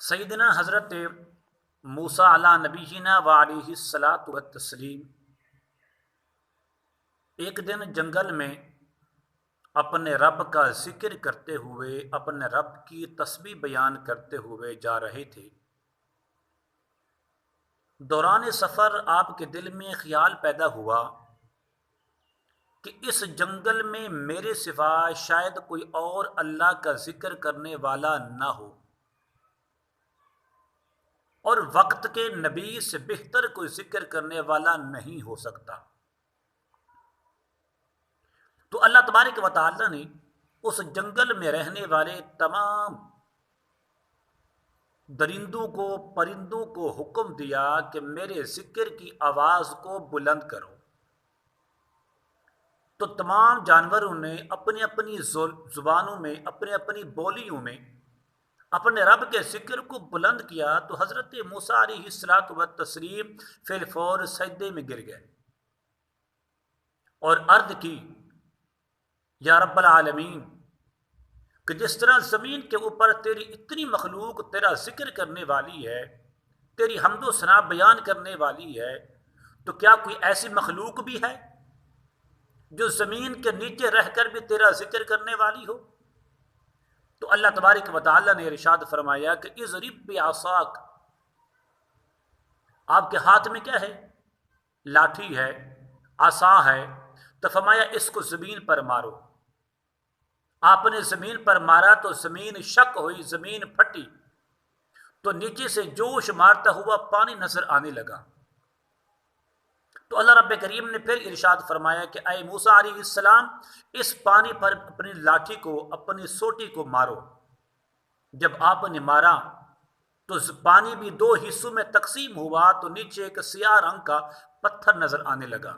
سیدنا حضرت موسیٰ علی نبینا و علیہ الصلاۃ والتسلیم ایک دن جنگل میں اپنے رب کا ذکر کرتے ہوئے اپنے رب کی تسبیح بیان کرتے ہوئے جا رہے تھے۔ دوران سفر آپ کے دل میں خیال پیدا ہوا کہ اس جنگل میں میرے سوا شاید کوئی اور اللہ کا ذکر کرنے والا نہ ہو، اور وقت کے نبی سے بہتر کوئی ذکر کرنے والا نہیں ہو سکتا۔ تو اللہ تبارک و تعالی نے اس جنگل میں رہنے والے تمام درندوں کو پرندوں کو حکم دیا کہ میرے ذکر کی آواز کو بلند کرو۔ تو تمام جانوروں نے اپنی اپنی زبانوں میں اپنی اپنی بولیوں میں اپنے رب کے ذکر کو بلند کیا۔ تو حضرت موسیٰ علیہ الصلاۃ والتسلیم فی الفور سجدے میں گر گئے اور عرض کی، یا رب العالمین، کہ جس طرح زمین کے اوپر تیری اتنی مخلوق تیرا ذکر کرنے والی ہے، تیری حمد و ثنا بیان کرنے والی ہے، تو کیا کوئی ایسی مخلوق بھی ہے جو زمین کے نیچے رہ کر بھی تیرا ذکر کرنے والی ہو؟ تو اللہ تبارک و تعالی نے ارشاد فرمایا کہ اضرب بعصاک، آپ کے ہاتھ میں کیا ہے؟ لاٹھی ہے، عصا ہے۔ تو فرمایا اس کو زمین پر مارو۔ آپ نے زمین پر مارا تو زمین شک ہوئی، زمین پھٹی، تو نیچے سے جوش مارتا ہوا پانی نظر آنے لگا۔ تو اللہ رب کریم نے پھر ارشاد فرمایا کہ اے موسیٰ علیہ السلام، اس پانی پر اپنی لاٹھی کو، اپنی سوٹی کو مارو۔ جب آپ نے مارا تو پانی بھی دو حصوں میں تقسیم ہوا، تو نیچے ایک سیاہ رنگ کا پتھر نظر آنے لگا۔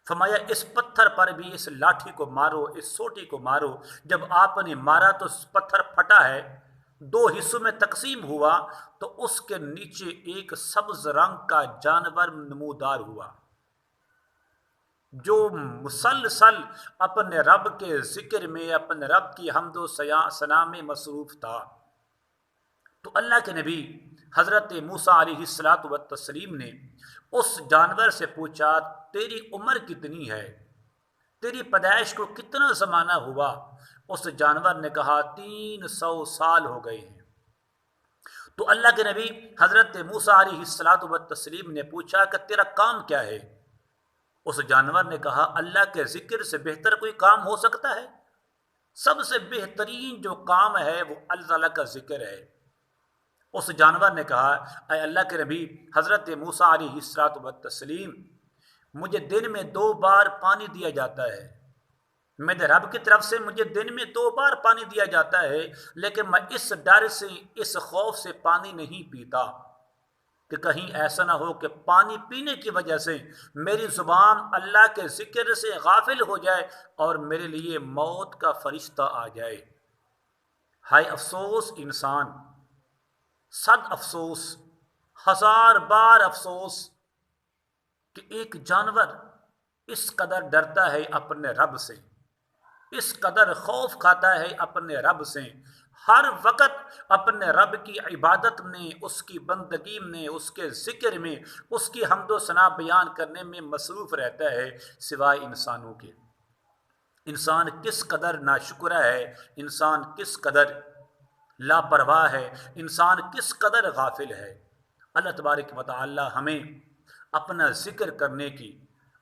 فرمایا اس پتھر پر بھی اس لاٹھی کو مارو، اس سوٹی کو مارو۔ جب آپ نے مارا تو پتھر پھٹا ہے، دو حصوں میں تقسیم ہوا، تو اس کے نیچے ایک سبز رنگ کا جانور نمودار ہوا جو مسلسل اپنے رب کے ذکر میں، اپنے رب کی حمد و ثنا میں مصروف تھا۔ تو اللہ کے نبی حضرت موسیٰ علیہ الصلاۃ والتسلیم نے اس جانور سے پوچھا، تیری عمر کتنی ہے؟ تیری پیدائش کو کتنا زمانہ ہوا؟ اس جانور نے کہا 300 سال ہو گئے ہیں۔ تو اللہ کے نبی حضرت موسیٰ علیہ الصلاۃ والتسلیم نے پوچھا کہ تیرا کام کیا ہے؟ اس جانور نے کہا، اللہ کے ذکر سے بہتر کوئی کام ہو سکتا ہے؟ سب سے بہترین جو کام ہے وہ اللہ تعالیٰ کا ذکر ہے۔ اس جانور نے کہا، اے اللہ کے نبی حضرت موسیٰ علیہ الصلاۃ والتسلیم، مجھے دن میں 2 بار پانی دیا جاتا ہے، میرے رب کی طرف سے مجھے دن میں 2 بار پانی دیا جاتا ہے، لیکن میں اس ڈر سے، اس خوف سے پانی نہیں پیتا کہ کہیں ایسا نہ ہو کہ پانی پینے کی وجہ سے میری زبان اللہ کے ذکر سے غافل ہو جائے اور میرے لیے موت کا فرشتہ آ جائے۔ ہائے افسوس انسان، 100 افسوس، 1000 بار افسوس کہ ایک جانور اس قدر ڈرتا ہے اپنے رب سے، اس قدر خوف کھاتا ہے اپنے رب سے، ہر وقت اپنے رب کی عبادت میں، اس کی بندگی میں، اس کے ذکر میں، اس کی حمد و ثنا بیان کرنے میں مصروف رہتا ہے، سوائے انسانوں کے۔ انسان کس قدر ناشکرا ہے، انسان کس قدر لاپرواہ ہے، انسان کس قدر غافل ہے۔ اللہ تبارک و تعالی ہمیں اپنا ذکر کرنے کی،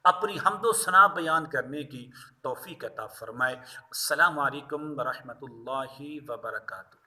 اپنی حمد و ثنا بیان کرنے کی توفیق عطا فرمائے۔ السلام علیکم ورحمۃ اللہ وبرکاتہ۔